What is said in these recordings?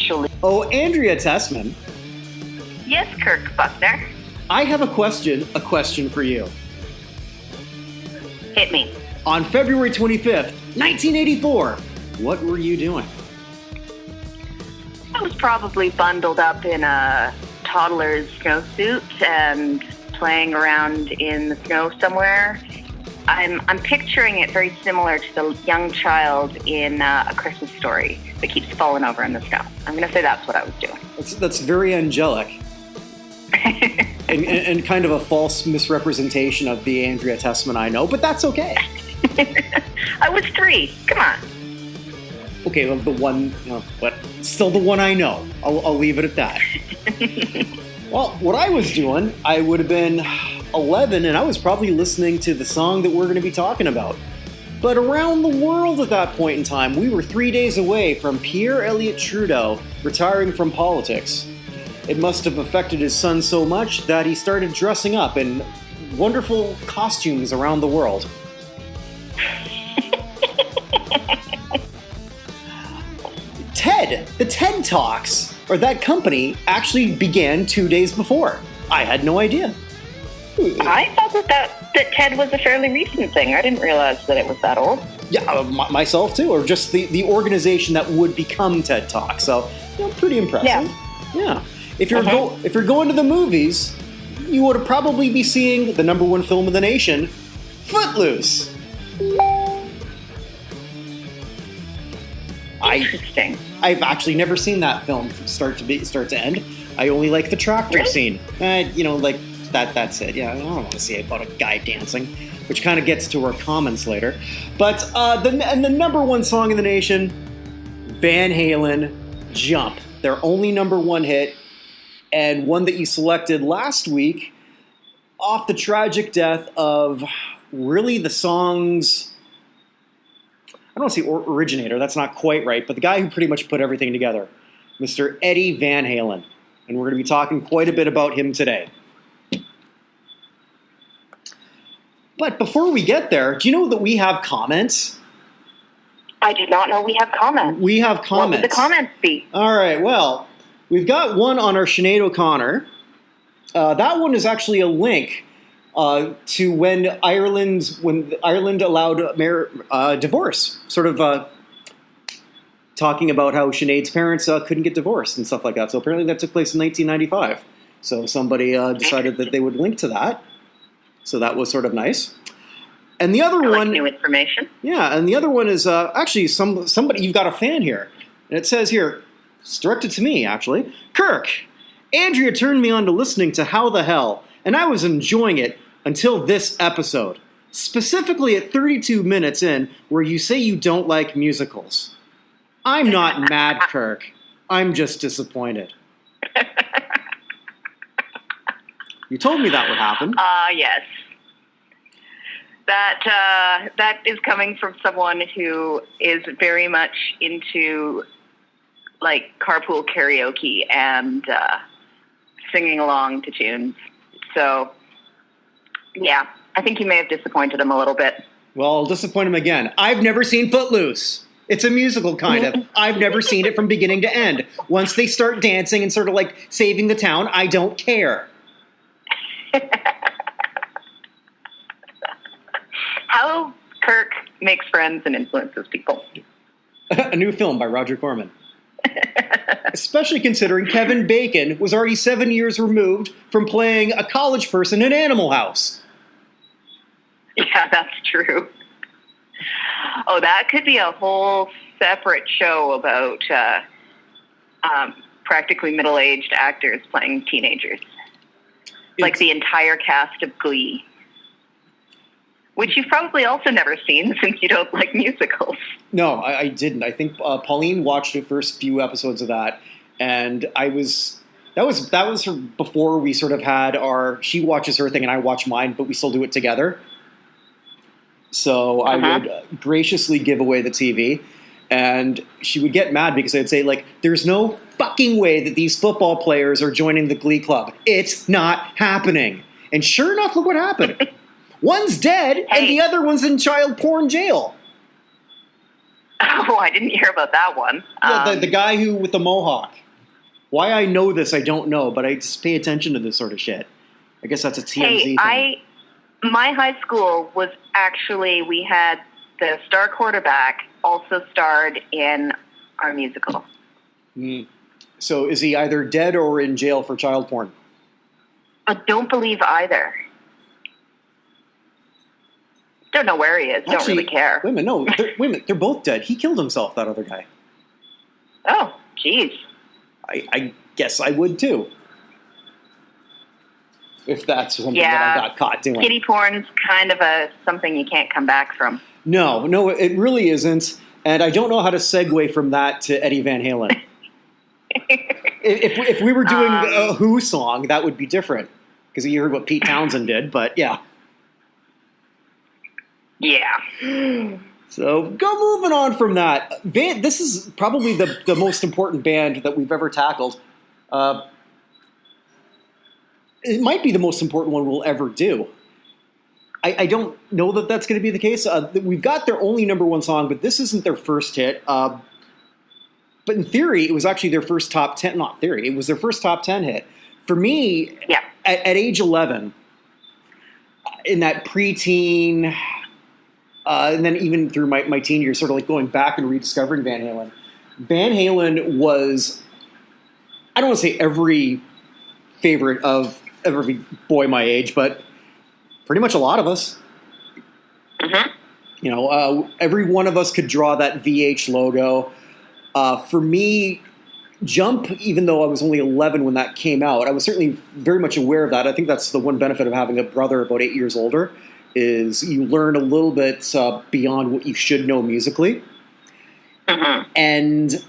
actually. Oh, Andrea Tessman. Yes, Kirk Buchner. I have a question for you. Hit me. On February 25th, 1984, what were you doing? I was probably bundled up in a toddler's snowsuit and playing around in the snow somewhere. I'm picturing it very similar to the young child in A Christmas Story that keeps falling over in the snow. I'm going to say that's what I was doing. That's very angelic. and kind of a false misrepresentation of the Andrea Tessman I know, but that's okay. I was 3. Come on. Okay, well, the one, but still the one I know. I'll leave it at that. Well, what I was doing, I would have been 11, and I was probably listening to the song that we're going to be talking about. But around the world at that point in time, we were 3 days away from Pierre Elliott Trudeau retiring from politics. It must have affected his son so much that he started dressing up in wonderful costumes around the world. The TED Talks, or that company, actually began 2 days before. I had no idea. I thought that TED was a fairly recent thing. I didn't realize that it was that old. Yeah, myself too, or just the organization that would become TED Talk. So, pretty impressive. Yeah. If you're going to the movies, you would probably be seeing the number one film of the nation, Footloose. Interesting. I've actually never seen that film from start to end. I only like the tractor scene. That's it. Yeah, I don't want to see it about a guy dancing, which kind of gets to our comments later. But the number one song in the nation, Van Halen, Jump. Their only number one hit, and one that you selected last week off the tragic death of really the song's, I don't want to say originator, that's not quite right, but the guy who pretty much put everything together, Mr. Eddie Van Halen. And we're going to be talking quite a bit about him today. But before we get there, do you know that we have comments? I did not know we have comments. We have comments. What would the comments be? All right, well, we've got one on our Sinead O'Connor. That one is actually a link to when Ireland allowed divorce, sort of talking about how Sinead's parents couldn't get divorced and stuff like that. So apparently that took place in 1995. So somebody decided that they would link to that. So that was sort of nice. And the other one, new information. Yeah, and the other one is actually somebody. You've got a fan here, and it says here, it's directed to me actually. Kirk, Andrea turned me on to listening to How the Hell, and I was enjoying it until this episode, specifically at 32 minutes in, where you say you don't like musicals. I'm not mad, Kirk. I'm just disappointed. You told me that would happen. Yes. That is coming from someone who is very much into, like, carpool karaoke and singing along to tunes. So, yeah, I think you may have disappointed him a little bit. Well, I'll disappoint him again. I've never seen Footloose. It's a musical, kind of. I've never seen it from beginning to end. Once they start dancing and sort of, like, saving the town, I don't care. How Kirk makes friends and influences people. A new film by Roger Corman. Especially considering Kevin Bacon was already 7 years removed from playing a college person in Animal House. Yeah, that's true. Oh, that could be a whole separate show about practically middle-aged actors playing teenagers. Like the entire cast of Glee. Which you've probably also never seen since you don't like musicals. No, I didn't. I think Pauline watched the first few episodes of that, and that was before we sort of had she watches her thing and I watch mine, but we still do it together. So I would graciously give away the TV, and she would get mad because I'd say, like, there's no fucking way that these football players are joining the Glee Club. It's not happening. And sure enough, look what happened. One's dead, and the other one's in child porn jail. Oh, I didn't hear about that one. Yeah, the guy who with the mohawk. Why I know this, I don't know, but I just pay attention to this sort of shit. I guess that's a TMZ thing. My high school was actually, we had the star quarterback also starred in our musical. Mm. So is he either dead or in jail for child porn? I don't believe either. Don't know where he is. Don't really care. Wait a minute, they're both dead. He killed himself, that other guy. Oh, jeez. I guess I would too. If that's something that I got caught doing. Kitty porn's kind of something you can't come back from. No, it really isn't. And I don't know how to segue from that to Eddie Van Halen. if we were doing a Who song, that would be different. Because you heard what Pete Townsend did, but yeah. Yeah. So go moving on from that. This is probably the most important band that we've ever tackled. It might be the most important one we'll ever do. I don't know that that's going to be the case. We've got their only number one song, but this isn't their first hit. But in theory, it was actually their first top 10. Not theory, it was their first top 10 hit. For me, at age 11, in that preteen, and then even through my teen years, sort of like going back and rediscovering Van Halen. Van Halen was, I don't want to say every favorite of every boy my age, but pretty much a lot of us. Mm-hmm. You know, every one of us could draw that VH logo. For me, Jump, even though I was only 11 when that came out, I was certainly very much aware of that. I think that's the one benefit of having a brother about 8 years older, is you learn a little bit beyond what you should know musically. Mm-hmm. And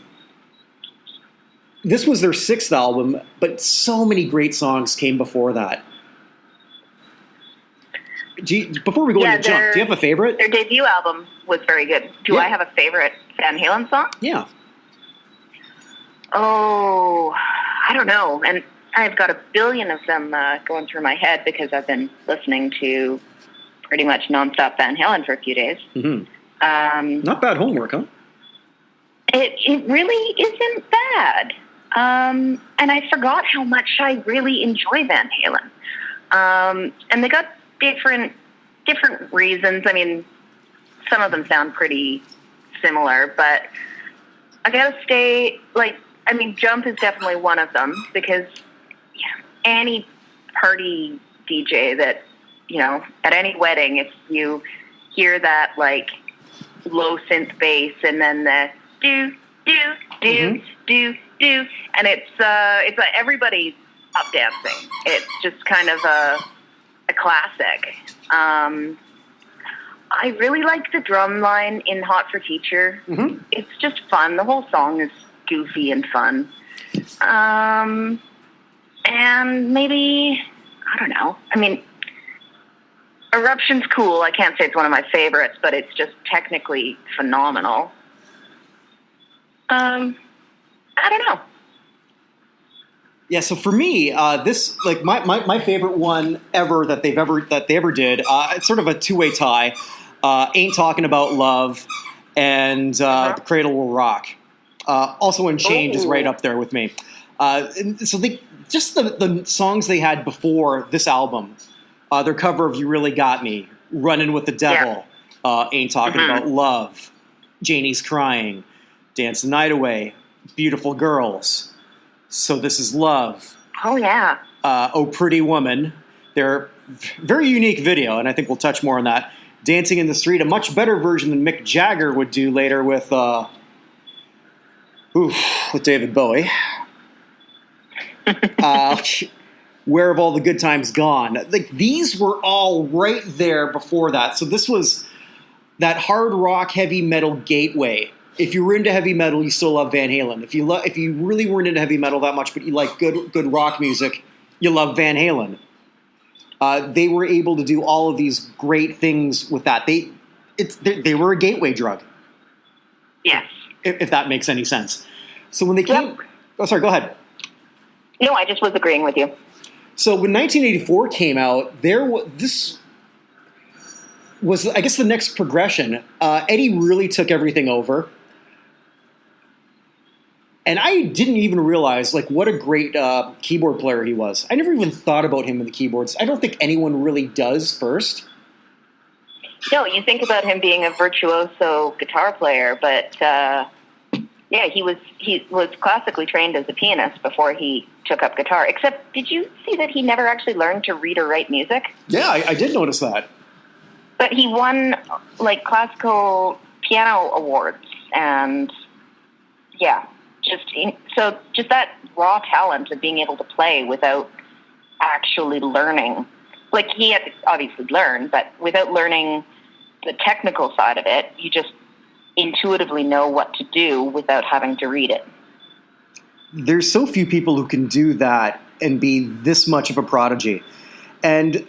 this was their sixth album, but so many great songs came before that. Before we go into Jump, do you have a favorite? Their debut album was very good. Do I have a favorite Van Halen song? Yeah. Oh, I don't know. And I've got a billion of them going through my head because I've been listening to pretty much nonstop Van Halen for a few days. Mm-hmm. Not bad homework, huh? It really isn't bad. And I forgot how much I really enjoy Van Halen. And they got different reasons. I mean, some of them sound pretty similar, but I gotta say, Jump is definitely one of them because any party DJ that, at any wedding, if you hear that, low synth bass and then the do, and it's everybody's up dancing. It's just kind of a classic. I really like the drum line in Hot for Teacher. Mm-hmm. It's just fun. The whole song is goofy and fun. And maybe, I don't know. I mean, Eruption's cool. I can't say it's one of my favorites, but it's just technically phenomenal. I don't know. Yeah, so for me, this my favorite one ever that they ever did. It's sort of a two-way tie. Ain't Talking About Love and Cradle Will Rock. Also, Unchained is right up there with me. So the songs they had before this album, their cover of You Really Got Me, Running with the Devil, Ain't Talking About Love, Janie's Crying, Dance the Night Away, Beautiful Girls, So This Is Love. Oh, yeah. Oh Pretty Woman. Their very unique video, and I think we'll touch more on that. Dancing in the Street, a much better version than Mick Jagger would do later with David Bowie. Where Have All the Good Times Gone? These were all right there before that. So this was that hard rock, heavy metal gateway. If you were into heavy metal, you still love Van Halen. If you really weren't into heavy metal that much, but you like good rock music, you love Van Halen. They were able to do all of these great things with that. They were a gateway drug. Yes. If that makes any sense. So when they came... Yep. Oh, sorry, go ahead. No, I just was agreeing with you. So when 1984 came out, this was, I guess, the next progression. Eddie really took everything over And I didn't even realize like what a great keyboard player he was. I never even thought about him in the keyboards. I don't think anyone really does first. No, you think about him being a virtuoso guitar player, but he was classically trained as a pianist before he took up guitar. Except, did you see that he never actually learned to read or write music? Yeah, I did notice that. But he won like classical piano awards, and just that raw talent of being able to play without actually learning. Like, he had to obviously learn, but without learning the technical side of it, you just intuitively know what to do without having to read it. There's so few people who can do that and be this much of a prodigy. And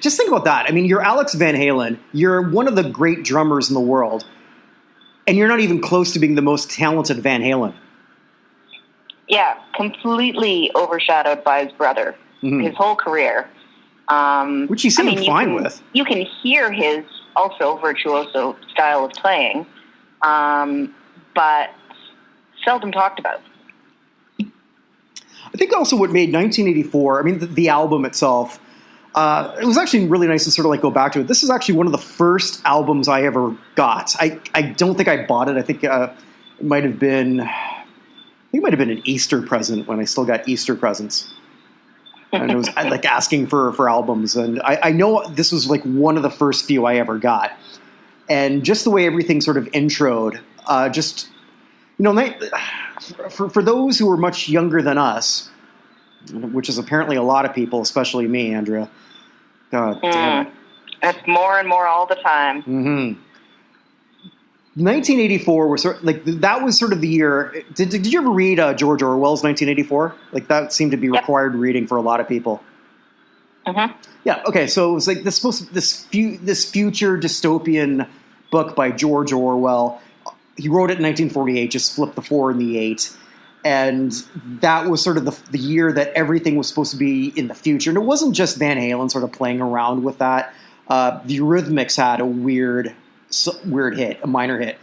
just think about that. I mean, you're Alex Van Halen. You're one of the great drummers in the world. And you're not even close to being the most talented Van Halen. Yeah, completely overshadowed by his brother, his whole career. Which he seemed fine with. You can hear his also virtuoso style of playing, but seldom talked about. I think also what made 1984, I mean, the album itself, it was actually really nice to sort of like go back to it. This is actually one of the first albums I ever got. I don't think I bought it. I think it might have been an Easter present when I still got Easter presents. And it was like asking for albums. And I know this was like one of the first few I ever got. And just the way everything sort of introed, for those who were much younger than us, which is apparently a lot of people, especially me, Andrea. God damn it. That's more and more all the time. 1984 was that was sort of the year. Did you ever read George Orwell's 1984? Like, that seemed to be required reading for a lot of people. Yeah. Okay. So it was like this future dystopian book by George Orwell. He wrote it in 1948. Just flip the 4 and the 8. And that was sort of the year that everything was supposed to be in the future. And it wasn't just Van Halen sort of playing around with that. The Eurythmics had a weird hit, a minor hit.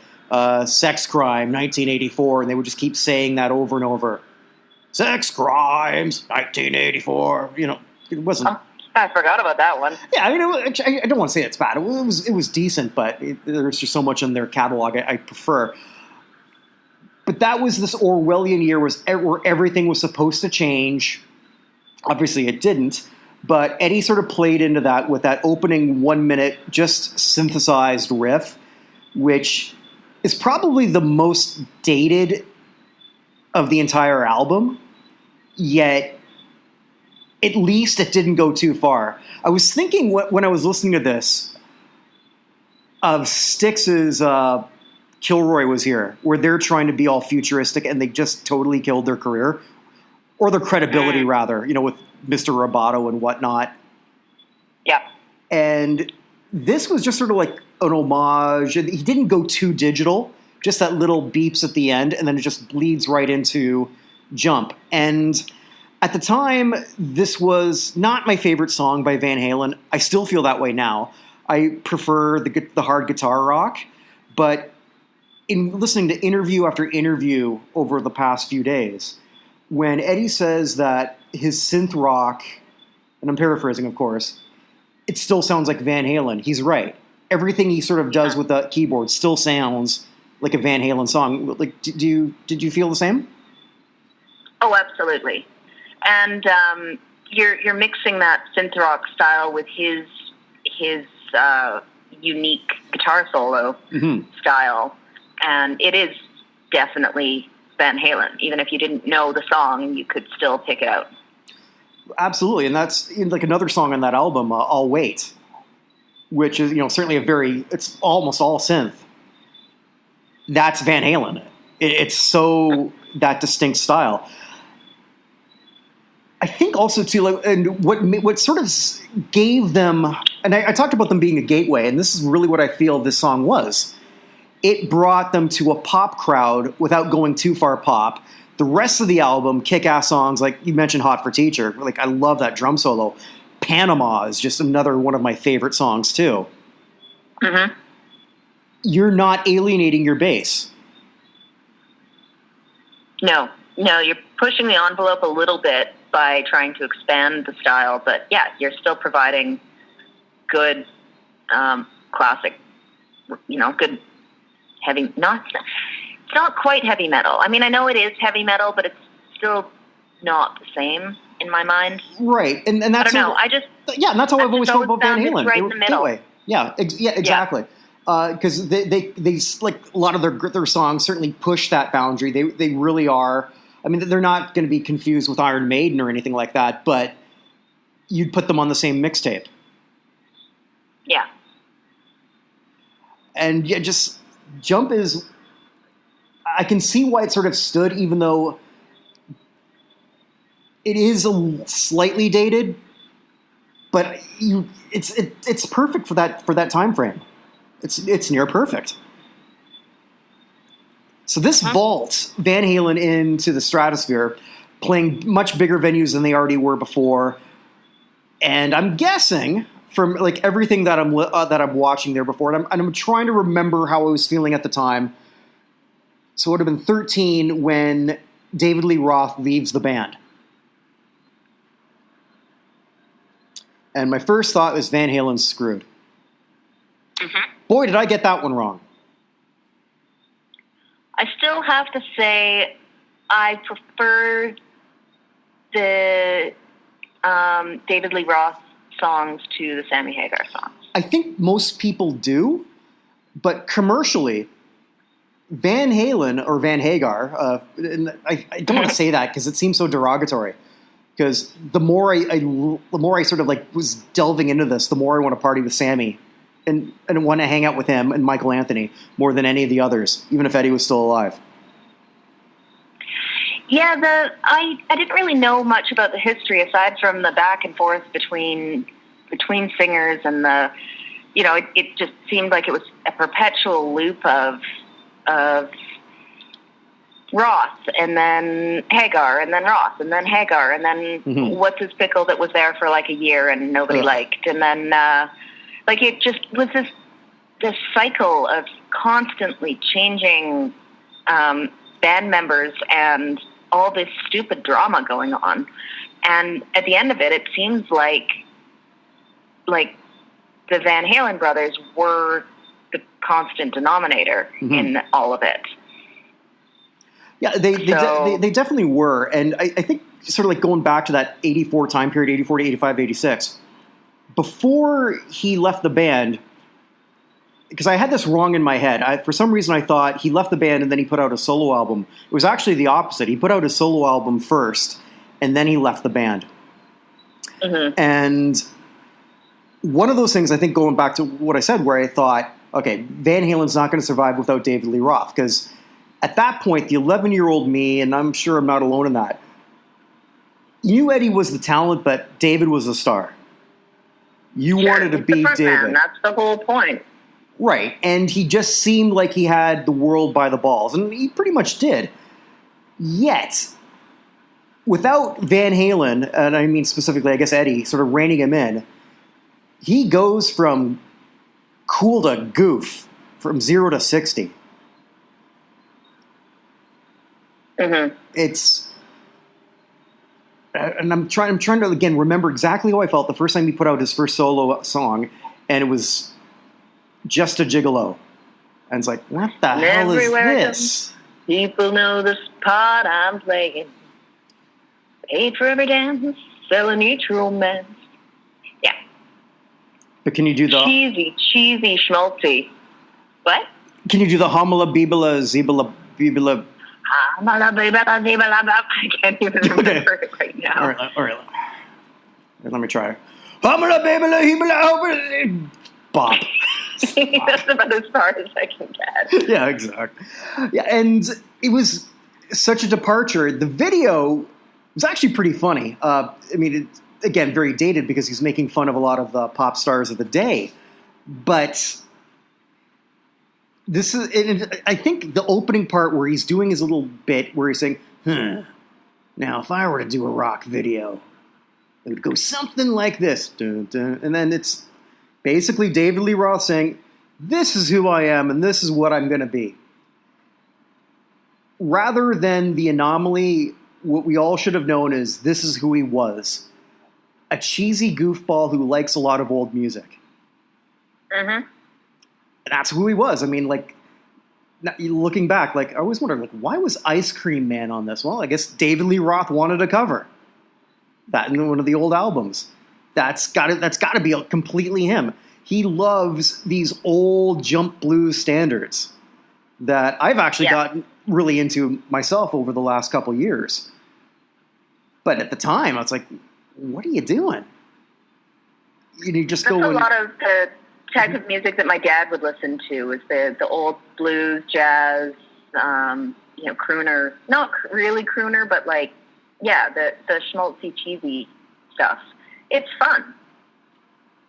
Sex Crime, 1984. And they would just keep saying that over and over. Sex Crimes, 1984. It wasn't... I forgot about that one. Yeah, I mean, I don't want to say it's bad. It was decent, but there's just so much in their catalog I prefer. But that was this Orwellian year where everything was supposed to change. Obviously, it didn't. But Eddie sort of played into that with that opening 1 minute, just synthesized riff, which is probably the most dated of the entire album. Yet, at least it didn't go too far. I was thinking when I was listening to this of Styx's Kilroy Was Here, where they're trying to be all futuristic and they just totally killed their career, or their credibility rather, with Mr. Roboto and whatnot. Yeah. And this was just sort of like an homage. He didn't go too digital, just that little beeps at the end, and then it just bleeds right into Jump. And at the time, this was not my favorite song by Van Halen. I still feel that way now. I prefer the hard guitar rock, but in listening to interview after interview over the past few days, when Eddie says that his synth rock, and I'm paraphrasing, of course, it still sounds like Van Halen. He's right. Everything he sort of does with the keyboard still sounds like a Van Halen song. Like, did you feel the same? Oh, absolutely. And you're mixing that synth rock style with his unique guitar solo style. And it is definitely Van Halen. Even if you didn't know the song, you could still pick it out. Absolutely, and that's like another song on that album, "I'll Wait," which is certainly it's almost all synth. That's Van Halen. It's so that distinct style. I think also too, and what sort of gave them, and I talked about them being a gateway, and this is really what I feel this song was. It brought them to a pop crowd without going too far pop. The rest of the album, kick-ass songs, like you mentioned Hot for Teacher. Like, I love that drum solo. Panama is just another one of my favorite songs, too. You're not alienating your bass. No, you're pushing the envelope a little bit by trying to expand the style, but yeah, you're still providing good classic, good heavy. It's not quite heavy metal. I mean, I know it is heavy metal, but it's still not the same in my mind. Right, and that's I don't know. and that's how I've always felt about Van Halen. Right in the middle. Gateway. Yeah, exactly. Because they like a lot of their songs certainly push that boundary. They really are. I mean, they're not going to be confused with Iron Maiden or anything like that, but you'd put them on the same mixtape. Yeah. And yeah, just Jump is. I can see why it sort of stood, even though it is slightly dated, but it's perfect for that time frame. It's near perfect. So this vaults Van Halen into the stratosphere, playing much bigger venues than they already were before. And I'm guessing from like everything that I'm watching there before, and I'm trying to remember how I was feeling at the time. So it would have been 13 when David Lee Roth leaves the band. And my first thought was Van Halen's screwed. Mm-hmm. Boy, did I get that one wrong. I still have to say I prefer the David Lee Roth songs to the Sammy Hagar songs. I think most people do, but commercially, Van Halen or Van Hagar, and I don't want to say that because it seems so derogatory. Because the more I sort of like was delving into this, the more I want to party with Sammy, and want to hang out with him and Michael Anthony more than any of the others, even if Eddie was still alive. Yeah, I didn't really know much about the history aside from the back and forth between singers and it just seemed like it was a perpetual loop of Roth and then Hagar and then Roth and then Hagar and then what's his pickle that was there for like a year and nobody liked, and then it just was this cycle of constantly changing band members and all this stupid drama going on, and at the end of it seems like the Van Halen brothers were the constant denominator in all of it. Yeah, they definitely were. And I think sort of like going back to that 84 time period, 84 to 85, 86, before he left the band, because I had this wrong in my head. For some reason I thought he left the band and then he put out a solo album. It was actually the opposite. He put out a solo album first and then he left the band. Mm-hmm. And one of those things, I think going back to what I said, where I thought, okay, Van Halen's not going to survive without David Lee Roth, because at that point, the 11-year-old me, and I'm sure I'm not alone in that, knew Eddie was the talent, but David was the star. You wanted to be David. That's the whole point. Right, and he just seemed like he had the world by the balls, and he pretty much did. Yet, without Van Halen, and I mean specifically, I guess Eddie, sort of reining him in, he goes from cool to goof, from 0 to 60. Mm-hmm. And I'm trying to again remember exactly how I felt the first time he put out his first solo song, and it was Just a Gigolo, and it's like, what the hell is this? People know the part I'm playing. Paid for every dance, selling each romance. Yeah. But can you do the cheesy schmaltzy? What? Can you do the homila bibila zibila bibila? I can't even remember it right now. All right. Let me try. Homila bibila hibila bop. That's about as far as I can get. Yeah, exactly. Yeah, and it was such a departure. The video was actually pretty funny. I mean, again, very dated because he's making fun of a lot of the pop stars of the day. But this is, I think the opening part where he's doing his little bit where he's saying, now if I were to do a rock video, it would go something like this. Dun, dun. And then it's basically David Lee Roth saying, this is who I am and this is what I'm going to be. rather than the anomaly, what we all should have known is this is who he was. A cheesy goofball who likes a lot of old music. Mm-hmm. That's who he was. I mean, like, looking back, like, I always wondered, like, why was Ice Cream Man on this? Well, I guess David Lee Roth wanted a cover. That in one of the old albums. That's got to be completely him. He loves these old jump blues standards that I've actually gotten really into myself over the last couple years. But at the time, I was like, what are you doing? You just That's go. a lot of the type of music that my dad would listen to was the old blues, jazz, crooner. Not really crooner, but like, the schmaltzy, cheesy stuff. It's fun.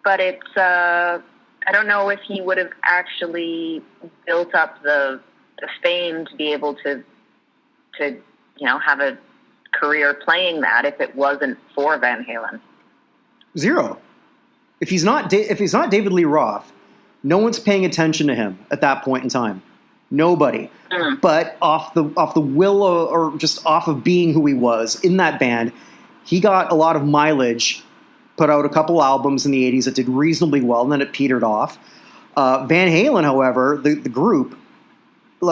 But it's, I don't know if he would have actually built up the fame to be able to have a career playing that if it wasn't for Van Halen. Zero. If he's not David Lee Roth, no one's paying attention to him at that point in time. Nobody. Mm. But off the will or just off of being who he was in that band, he got a lot of mileage. Put out a couple albums in the 80s that did reasonably well, and then it petered off. Van Halen, however, the group,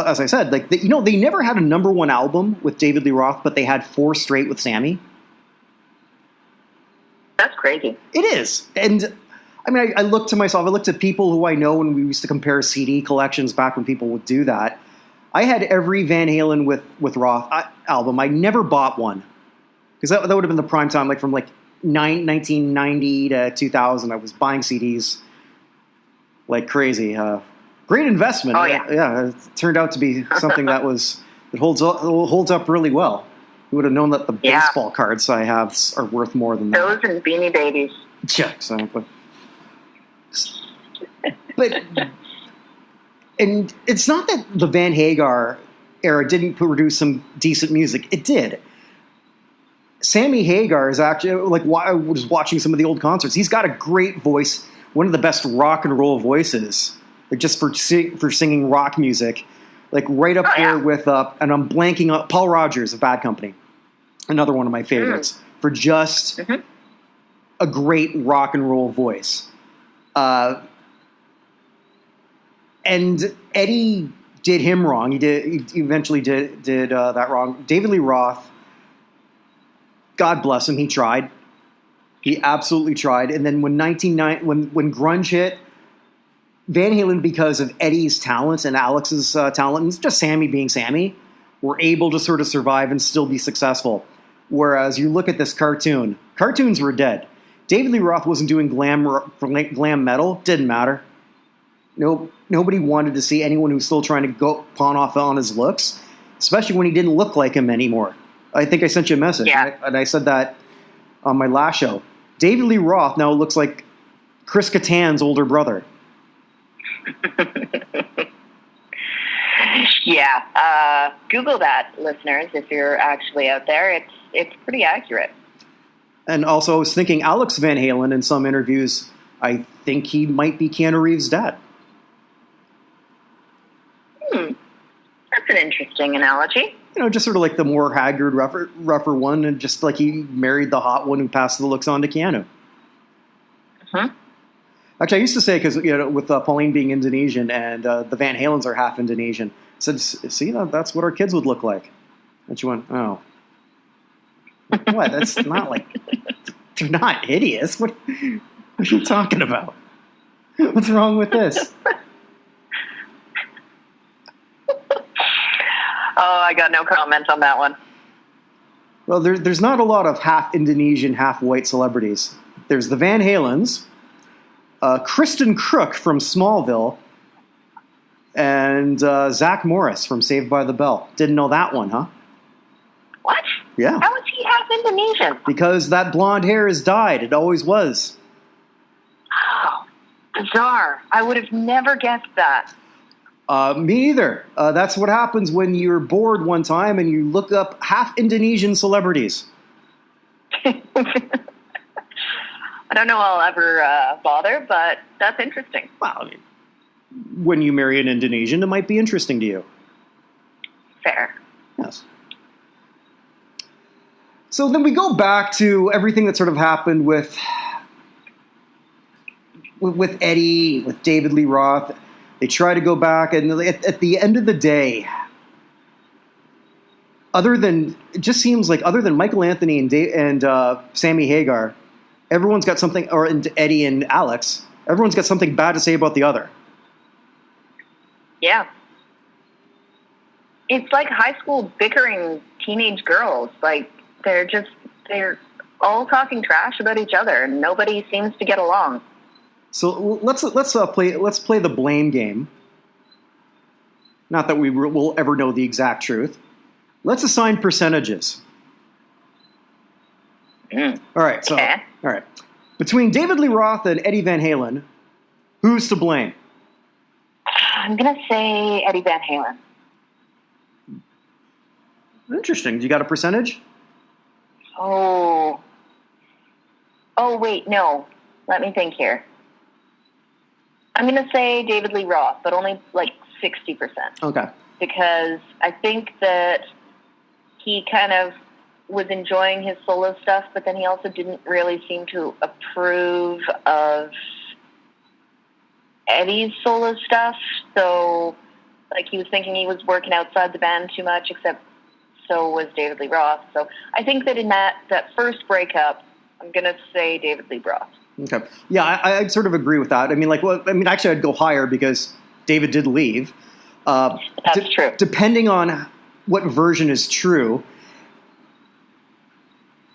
as I said, like they never had a number one album with David Lee Roth, but they had 4 straight with Sammy. That's crazy. It is. And I mean, I look to myself, I look to people who I know when we used to compare CD collections back when people would do that. I had every Van Halen with Roth album. I never bought one. Because that would have been the prime time, like from like 1990 to 2000. I was buying CDs like crazy. Great investment. Oh, yeah. Yeah, it turned out to be something that holds up really well. Who would have known that the baseball cards I have are worth more than that? Those and Beanie Babies. Yeah, exactly. But and it's not that the Van Hagar era didn't produce some decent music. It did. Sammy Hagar is actually, like, I was watching some of the old concerts. He's got a great voice, one of the best rock and roll voices, like just for singing rock music, like right up there with, and I'm blanking on Paul Rodgers of Bad Company, another one of my favorites, for just a great rock and roll voice. And Eddie did him wrong. He eventually did that wrong. David Lee Roth, God bless him, he tried. He absolutely tried. And then when grunge hit, Van Halen, because of Eddie's talent and Alex's talent, and just Sammy being Sammy, were able to sort of survive and still be successful. Whereas you look at this cartoons were dead. David Lee Roth wasn't doing glam metal. Didn't matter. Nobody wanted to see anyone who's still trying to go pawn off on his looks, especially when he didn't look like him anymore. I think I sent you a message, and I said that on my last show. David Lee Roth now looks like Chris Kattan's older brother. Google that, listeners, if you're actually out there. It's pretty accurate. And also, I was thinking Alex Van Halen in some interviews, I think he might be Keanu Reeves' dad. That's an interesting analogy. Just sort of like the more haggard, rougher one, and just like he married the hot one who passed the looks on to Keanu. Actually, I used to say, because with Pauline being Indonesian and the Van Halens are half Indonesian, I said, see, that's what our kids would look like. And she went, oh. What? That's not like, they're not hideous. What are you talking about? What's wrong with this? Oh, I got no comment on that one. Well, there's not a lot of half Indonesian, half white celebrities. There's the Van Halens, Kristen Crook from Smallville, and Zach Morris from Saved by the Bell. Didn't know that one, huh? What? Yeah. How is he half Indonesian? Because that blonde hair is dyed. It always was. Oh, bizarre. I would have never guessed that. Me either. That's what happens when you're bored one time and you look up half Indonesian celebrities. I don't know I'll ever bother, but that's interesting. Well, I mean, when you marry an Indonesian, it might be interesting to you. Fair. Yes. So then we go back to everything that sort of happened with Eddie, with David Lee Roth. They try to go back, and at the end of the day, it just seems like other than Michael Anthony and Sammy Hagar, everyone's got something, or Eddie and Alex, everyone's got something bad to say about the other. Yeah. It's like high school bickering teenage girls. Like, they're all talking trash about each other, and nobody seems to get along. So let's play the blame game. Not that we will ever know the exact truth. Let's assign percentages. Mm. All right. So all right, between David Lee Roth and Eddie Van Halen, who's to blame? I'm gonna say Eddie Van Halen. Interesting. You got a percentage? Oh, wait, no. Let me think here. I'm going to say David Lee Roth, but only like 60%. Okay. Because I think that he kind of was enjoying his solo stuff, but then he also didn't really seem to approve of Eddie's solo stuff. So, like, he was thinking he was working outside the band too much, except so was David Lee Roth. So I think that in that first breakup, I'm going to say David Lee Roth. Okay. Yeah, I'd sort of agree with that. I mean, actually, I'd go higher because David did leave. That's true. Depending on what version is true,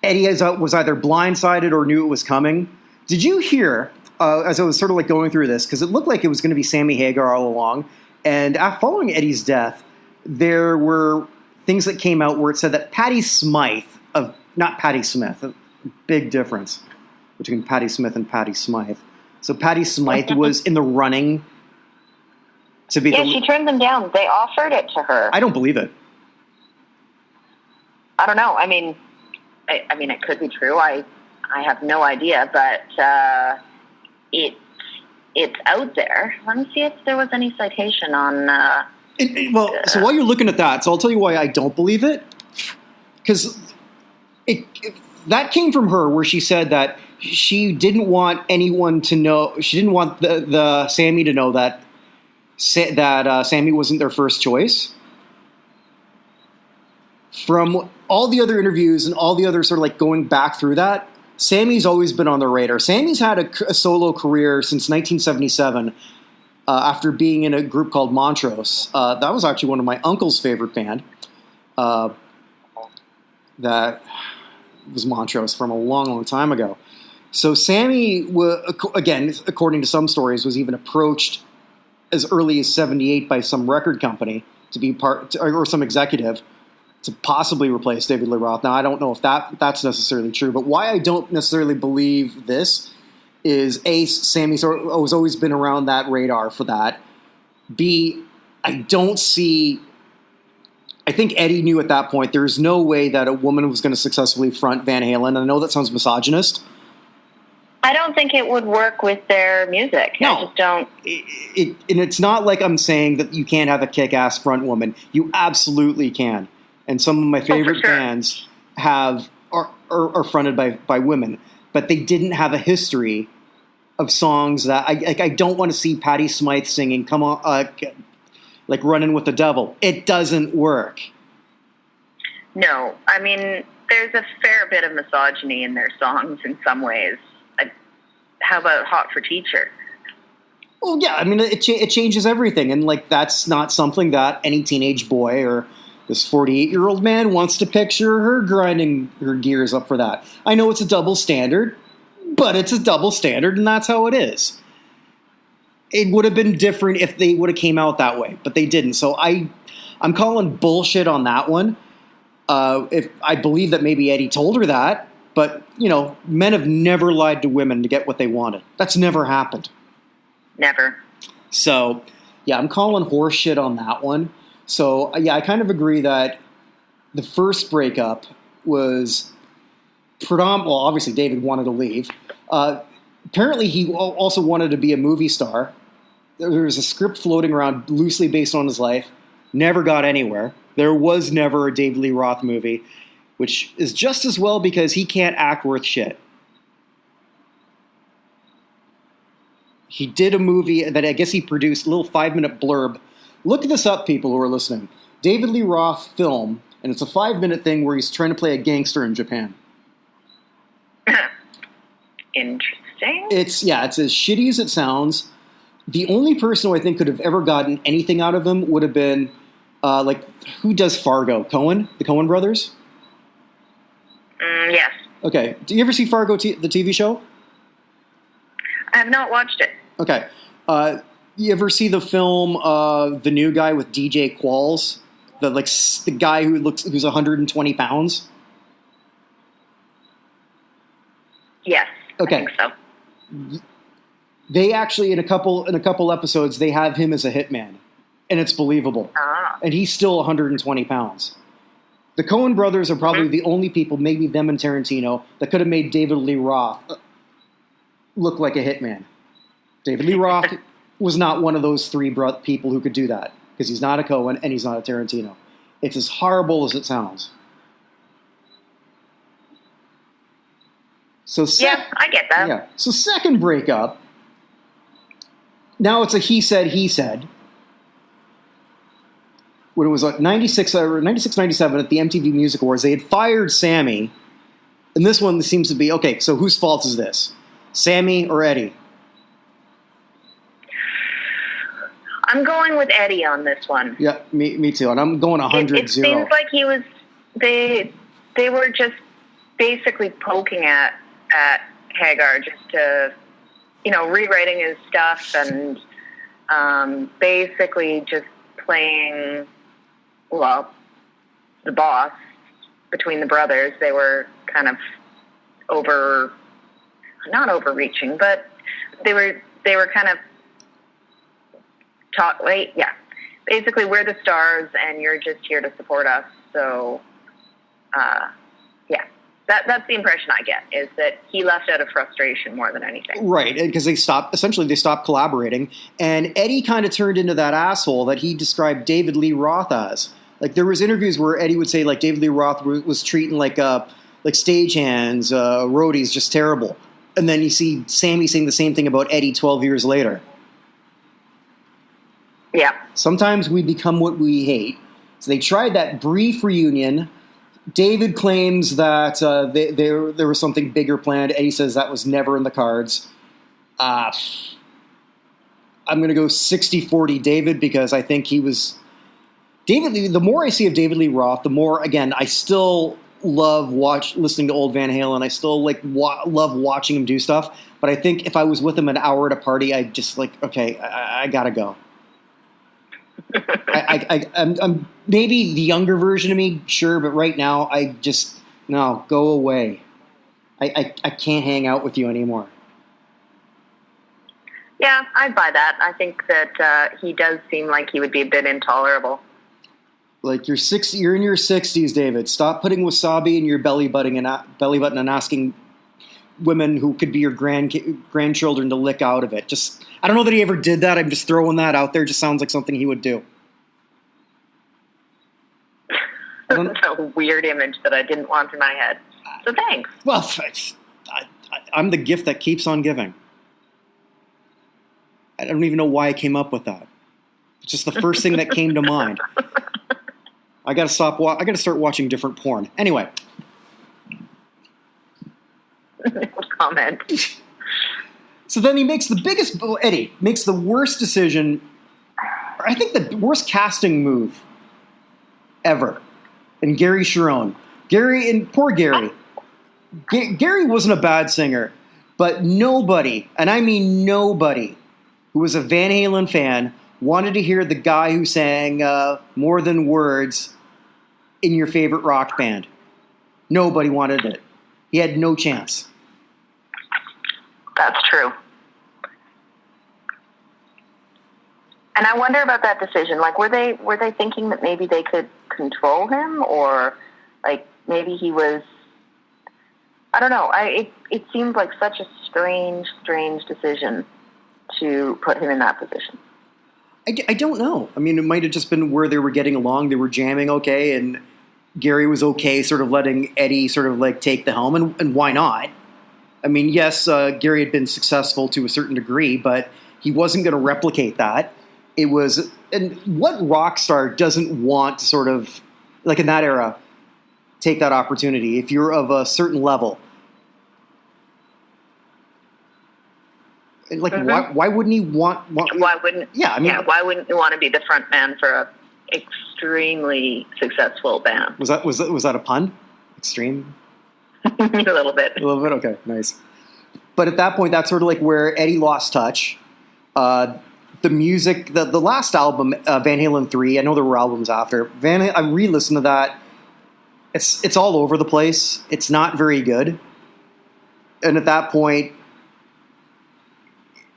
Eddie was either blindsided or knew it was coming. Did you hear, as I was sort of like going through this, because it looked like it was going to be Sammy Hagar all along, and following Eddie's death, there were things that came out where it said that Patti Smythe, not Patti Smith, a big difference between Patti Smith and Patti Smythe. So Patti Smythe was in the running to be she turned them down. They offered it to her. I don't believe it. I don't know. I mean, it could be true. I have no idea, but it's out there. Let me see if there was any citation on... so while you're looking at that, so I'll tell you why I don't believe it. Because that came from her, where she said that she didn't want anyone to know. She didn't want the Sammy to know that Sammy wasn't their first choice. From all the other interviews and all the other sort of like going back through that, Sammy's always been on the radar. Sammy's had a solo career since 1977. After being in a group called Montrose. That was actually one of my uncle's favorite band. That was Montrose from a long, long time ago. So Sammy, again, according to some stories, was even approached as early as 78 by some record company to be or some executive to possibly replace David Lee Roth. Now, I don't know if that's necessarily true, but why I don't necessarily believe this is A, Sammy has always been around that radar for that. B, I think Eddie knew at that point there's no way that a woman was going to successfully front Van Halen. And I know that sounds misogynist. I don't think it would work with their music. No. I just don't. And it's not like I'm saying that you can't have a kick-ass front woman. You absolutely can. And some of my favorite bands are fronted by women. But they didn't have a history of songs that I don't want to see Patti Smythe singing "Come On," like "Running with the Devil." It doesn't work. No, I mean there's a fair bit of misogyny in their songs in some ways. How about "Hot for Teacher"? Well, yeah, I mean it changes everything, and like that's not something that any teenage boy or this 48-year-old man wants to picture her grinding her gears up for that. I know it's a double standard, but it's a double standard, and that's how it is. It would have been different if they would have came out that way, but they didn't. So I'm calling bullshit on that one. If I believe that maybe Eddie told her that, but men have never lied to women to get what they wanted. That's never happened. Never. So yeah, I'm calling horse shit on that one. So, yeah, I kind of agree that the first breakup was well, obviously David wanted to leave. Apparently he also wanted to be a movie star. There was a script floating around loosely based on his life never got anywhere. There was never a David Lee Roth movie, which is just as well because he can't act worth shit. He did a movie that I guess he produced, a little 5-minute blurb. Look this up, people who are listening. David Lee Roth film, and it's a 5-minute thing where he's trying to play a gangster in Japan. Interesting. It's as shitty as it sounds. The only person who I think could have ever gotten anything out of him would have been, who does Fargo? Coen? The Coen brothers? Yes. Okay. Do you ever see Fargo, the TV show? I have not watched it. Okay. You ever see the film The New Guy with DJ Qualls? The guy who's 120 pounds? Yes. Okay. I think so. They actually in a couple episodes they have him as a hitman, and it's believable. Ah. And he's still 120 pounds. The Coen brothers are probably the only people, maybe them and Tarantino, that could have made David Lee Roth look like a hitman. David Lee Roth was not one of those three people who could do that, because he's not a Coen and he's not a Tarantino. It's as horrible as it sounds. So I get that. Yeah. So second breakup. Now it's a he said. When it was like 96, 97 at the MTV Music Awards, they had fired Sammy. And this one seems to be, okay, so whose fault is this? Sammy or Eddie? I'm going with Eddie on this one. Yeah, me too. And I'm going 100-0. It seems like they were just basically poking at Hagar just to, rewriting his stuff and basically just playing, the boss between the brothers. They were kind of not overreaching, but they were kind of basically we're the stars and you're just here to support us. So, that's the impression I get, is that he left out of frustration more than anything. Right, because they stopped collaborating, and Eddie kind of turned into that asshole that he described David Lee Roth as. Like, there was interviews where Eddie would say, like, David Lee Roth was treating like stagehands, roadies, just terrible. And then you see Sammy saying the same thing about Eddie 12 years later. Yeah. Sometimes we become what we hate. So they tried that brief reunion. David claims that there was something bigger planned. Eddie says that was never in the cards. I'm going to go 60-40 David, because I think he was... David Lee, the more I see of David Lee Roth, the more, again, I still love listening to old Van Halen. I still love watching him do stuff. But I think if I was with him an hour at a party, I'd just okay, I got to go. I'm maybe the younger version of me, sure, but right now no, go away. I can't hang out with you anymore. Yeah, I'd buy that. I think that he does seem like he would be a bit intolerable. Like you're in your 60s, David. Stop putting wasabi in your belly button and asking women who could be your grandchildren to lick out of it. Just, I don't know that he ever did that. I'm just throwing that out there. It just sounds like something he would do. That's a weird image that I didn't want in my head. So thanks. Well, I'm the gift that keeps on giving. I don't even know why I came up with that. It's just the first thing that came to mind. I got to start watching different porn. Anyway. No comment. So then Eddie makes the worst decision, or I think the worst casting move ever. And Gary Cherone. Poor Gary. Gary wasn't a bad singer, but nobody, and I mean nobody, who was a Van Halen fan wanted to hear the guy who sang More Than Words in your favorite rock band. Nobody wanted it. He had no chance. That's true. And I wonder about that decision. Like, were they thinking that maybe they could control him, or like maybe he was? I don't know. It seemed like such a strange decision to put him in that position. I don't know. I mean, it might have just been where they were getting along. They were jamming okay, and Gary was okay sort of letting Eddie sort of like take the helm, and why not? I mean, yes, Gary had been successful to a certain degree, but he wasn't going to replicate that. It was, and what rock star doesn't want to sort of, like in that era, take that opportunity if you're of a certain level? Like, why wouldn't he want? Why wouldn't? Yeah, I mean, why wouldn't you want to be the front man for a extremely successful band? Was that a pun? Extreme. A little bit. A little bit. Okay, nice. But at that point, that's sort of like where Eddie lost touch. The music, the last album, Van Halen 3. I know there were albums after. I re-listened to that. It's all over the place. It's not very good. And at that point,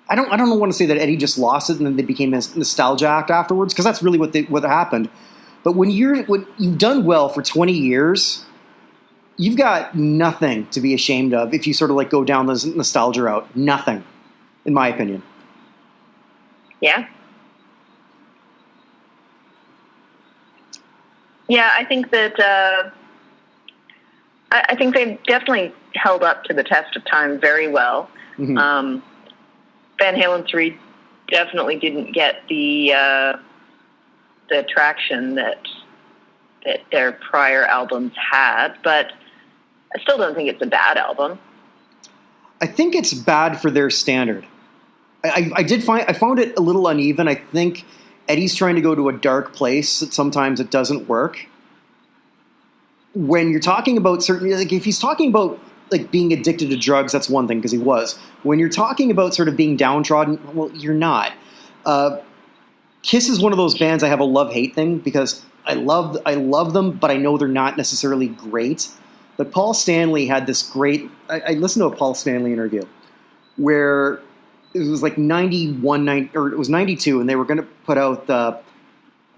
I don't want to say that Eddie just lost it and then they became a nostalgia act afterwards, because that's really what happened. But when you've done well for 20 years, you've got nothing to be ashamed of if you sort of like go down this nostalgia route. Nothing, in my opinion. Yeah. Yeah, I think that I think they've definitely held up to the test of time very well. Mm-hmm. Van Halen 3 definitely didn't get the traction that their prior albums had, but I still don't think it's a bad album. I think it's bad for their standard. I found it a little uneven. I think Eddie's trying to go to a dark place. Sometimes it doesn't work. When you're talking about certain, like if he's talking about like being addicted to drugs, that's one thing because he was. When you're talking about sort of being downtrodden, well, you're not. Kiss is one of those bands I have a love-hate thing because I love them, but I know they're not necessarily great. But Paul Stanley had this great. I listened to a Paul Stanley interview where it was like 91, or it was 92, and they were going to put out I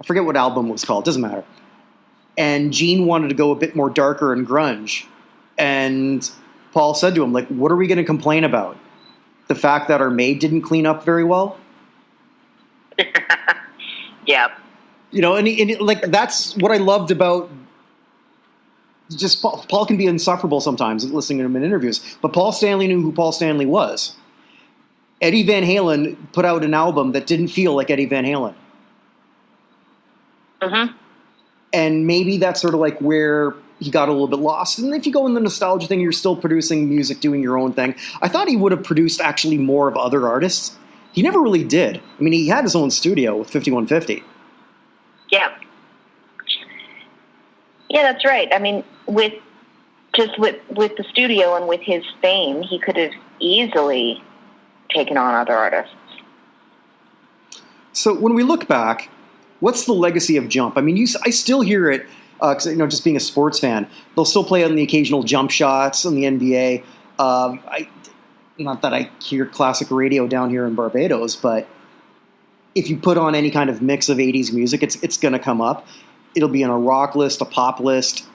forget what album it was called. Doesn't matter. And Gene wanted to go a bit more darker and grunge, and Paul said to him, like, "What are we going to complain about? The fact that our maid didn't clean up very well?" Yeah. You know, and like that's what I loved about. Just Paul can be insufferable sometimes listening to him in interviews, but Paul Stanley knew who Paul Stanley was. Eddie Van Halen put out an album that didn't feel like Eddie Van Halen. Mm-hmm. And maybe that's sort of like where he got a little bit lost. And if you go in the nostalgia thing, you're still producing music, doing your own thing. I thought he would have produced actually more of other artists. He never really did. I mean, he had his own studio with 5150. Yeah. Yeah, that's right. I mean, with the studio and with his fame, he could have easily taken on other artists. So when we look back, what's the legacy of Jump? I mean, I still hear it, 'cause, you know, just being a sports fan, they'll still play on the occasional jump shots on the NBA. Not that I hear classic radio down here in Barbados, but if you put on any kind of mix of 80s music, it's going to come up. It'll be on a rock list, a pop list.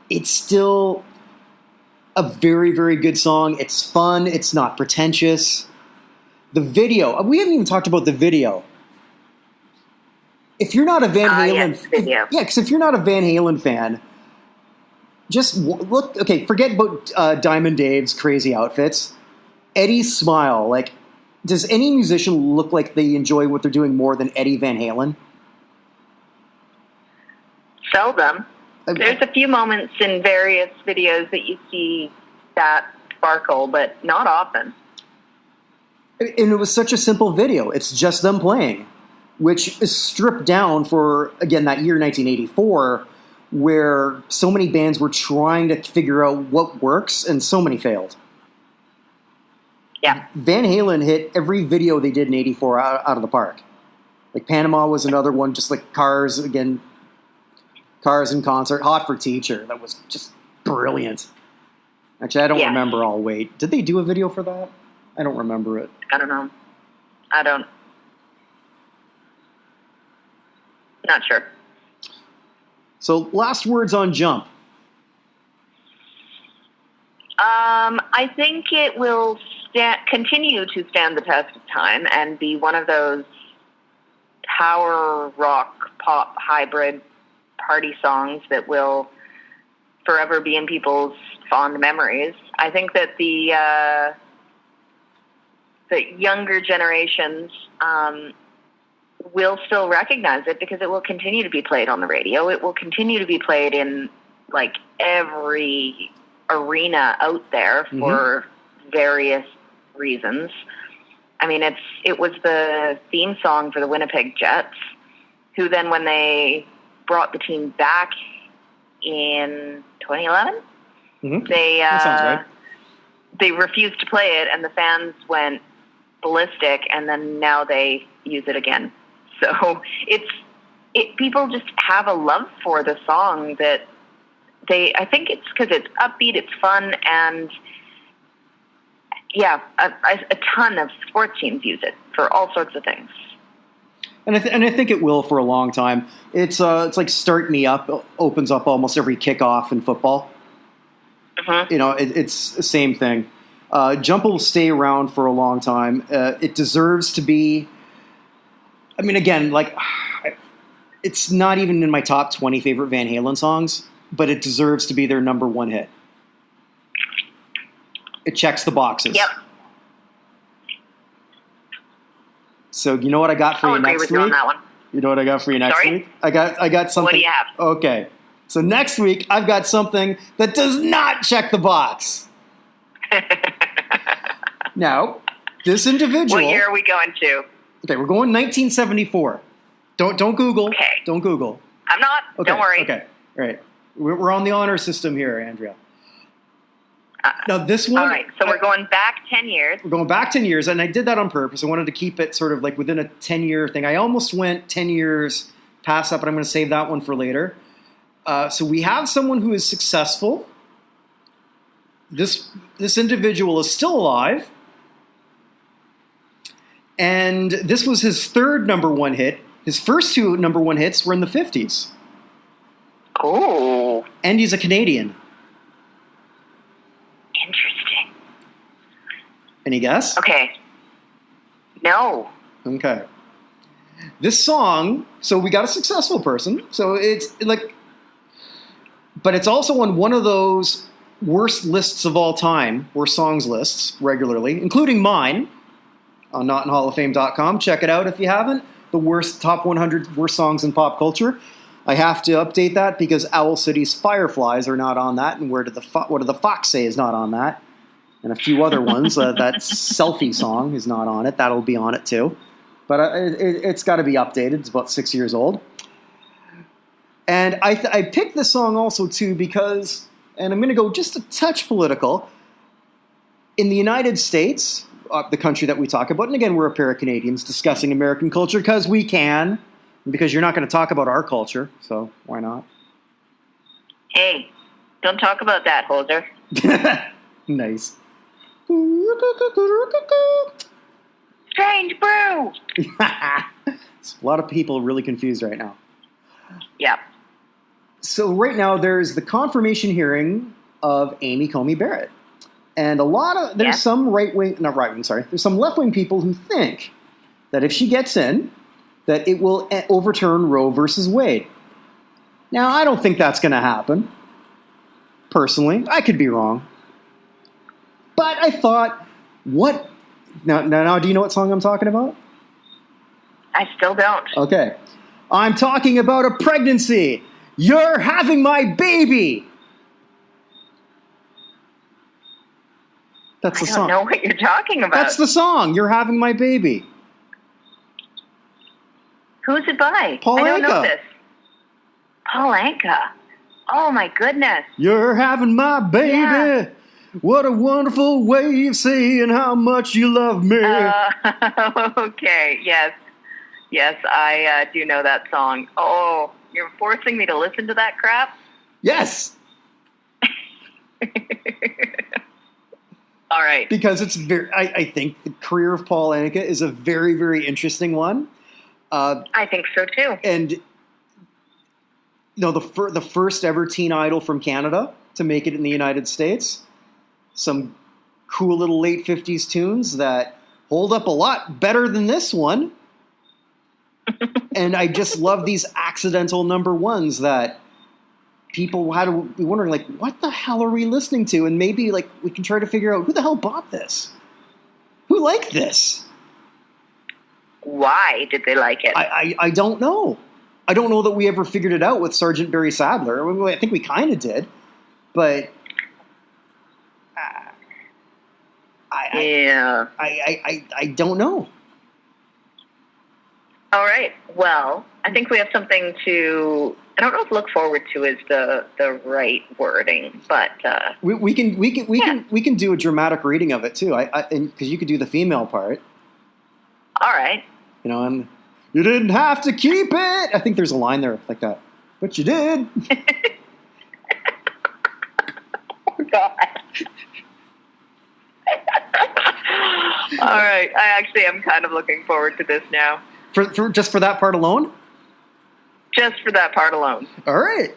It's still a very, very good song. It's fun. It's not pretentious. The video, we haven't even talked about the video. If you're not a Van Halen, because if you're not a Van Halen fan, just look. Okay, forget about Diamond Dave's crazy outfits. Eddie's smile. Like, does any musician look like they enjoy what they're doing more than Eddie Van Halen? Seldom. There's a few moments in various videos that you see that sparkle, but not often. And it was such a simple video. It's just them playing, which is stripped down for, again, that year, 1984, where so many bands were trying to figure out what works, and so many failed. Yeah. Van Halen hit every video they did in 84 out of the park. Like, Panama was another one, just like Cars, again, Cars in concert. Hot for Teacher, that was just brilliant. Actually, I don't remember All Wait. Did they do a video for that? I don't remember it. I don't know. I don't. Not sure. So, last words on Jump. I think it will continue to stand the test of time and be one of those power rock pop hybrid party songs that will forever be in people's fond memories. I think that the younger generations will still recognize it because it will continue to be played on the radio. It will continue to be played in like every arena out there for various reasons. I mean, it was the theme song for the Winnipeg Jets, who then, when they brought the team back in 2011, that sounds right. They refused to play it, and the fans went ballistic, and then now they use it again. So people just have a love for the song that I think it's because it's upbeat, it's fun, and a ton of sports teams use it for all sorts of things. And I think it will for a long time. It's like Start Me Up opens up almost every kickoff in football. You know, it's the same thing. Jump will stay around for a long time. It deserves to be. I mean, again, like it's not even in my top 20 favorite Van Halen songs, but it deserves to be their number one hit. It checks the boxes. Yep. So you know what I got for you next week? I'll agree with you on that one. You know what I got for you next week? I got something. What do you have? Okay. So next week I've got something that does not check the box. Now, this individual. What year are we going to? Okay, we're going 1974. Don't Google. Okay. Don't Google. I'm not. Okay. Don't worry. Okay. All right. We're on the honor system here, Andrea. Now, this one... All right, so we're going back 10 years. We're going back 10 years, and I did that on purpose. I wanted to keep it sort of like within a 10-year thing. I almost went 10 years past that, but I'm going to save that one for later. So we have someone who is successful. This individual is still alive. And this was his third number one hit. His first two number one hits were in the 50s. Oh. And he's a Canadian. Interesting. Any guess? Okay. No. Okay. This song, so we got a successful person. So it's like, but it's also on one of those worst lists of all time, worst songs lists regularly, including mine on notinhallofame.com. Check it out if you haven't. The worst top 100 worst songs in pop culture. I have to update that because Owl City's Fireflies are not on that, and what do the Fox say is not on that, and a few other ones. That Selfie song is not on it. That'll be on it too, but it's got to be updated. It's about 6 years old, and I picked this song also too because, and I'm going to go just a touch political. In the United States, the country that we talk about, and again, we're a pair of Canadians discussing American culture because we can. Because you're not going to talk about our culture, so why not? Hey, don't talk about that, Hoser. Nice. Strange brew! A lot of people really confused right now. Yep. So right now there's the confirmation hearing of Amy Coney Barrett. And there's some there's some left-wing people who think that if she gets in, that it will overturn Roe versus Wade. Now, I don't think that's going to happen. Personally, I could be wrong. But I thought, what? Now, do you know what song I'm talking about? I still don't. Okay. I'm talking about a pregnancy. You're having my baby. That's the song. I don't know what you're talking about. That's the song. You're having my baby. Who's it by? Paul I don't know Anka. this. Paul Anka. Oh, my goodness. You're having my baby. Yeah. What a wonderful way of saying how much you love me. Okay, yes. Yes, I do know that song. Oh, you're forcing me to listen to that crap? Yes. All right. Because it's I think the career of Paul Anka is a very, very interesting one. I think so too. And the first ever teen idol from Canada to make it in the United States. Some cool little late 50s tunes that hold up a lot better than this one. And I just love these accidental number ones that people had to be wondering, like, what the hell are we listening to? And maybe, like, we can try to figure out who the hell bought this? Who liked this? Why did they like it? I don't know. I don't know that we ever figured it out with Sergeant Barry Sadler. I think we kind of did. But I don't know. All right. Well, I think we have something to. I don't know if "look forward to" is the right wording, but we can do a dramatic reading of it too. Because you could do the female part. All right. You know, and you didn't have to keep it. I think there's a line there like that, but you did. Oh God. All right. I actually am kind of looking forward to this now. For just for that part alone? Just for that part alone. All right.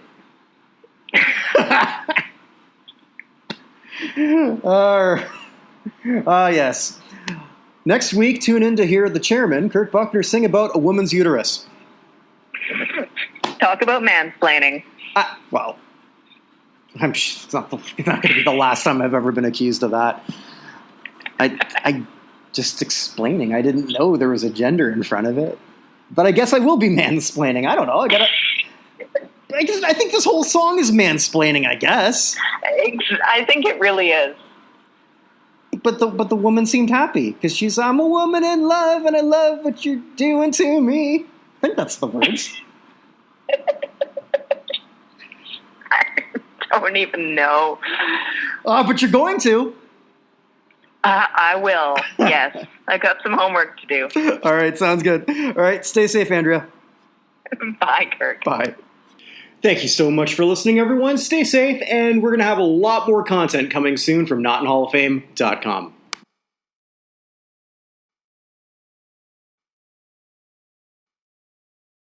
Yes. Next week, tune in to hear the chairman, Kirk Buchner, sing about a woman's uterus. Talk about mansplaining. Well, it's not going to be the last time I've ever been accused of that. I just explaining. I didn't know there was a gender in front of it. But I guess I will be mansplaining. I don't know. I think this whole song is mansplaining, I guess. I think it really is. But the woman seemed happy because I'm a woman in love and I love what you're doing to me. I think that's the words. I don't even know. But you're going to. I will. Yes. I got some homework to do. All right. Sounds good. All right. Stay safe, Andrea. Bye, Kirk. Bye. Thank you so much for listening, everyone. Stay safe, and we're going to have a lot more content coming soon from NotInHallOfFame.com.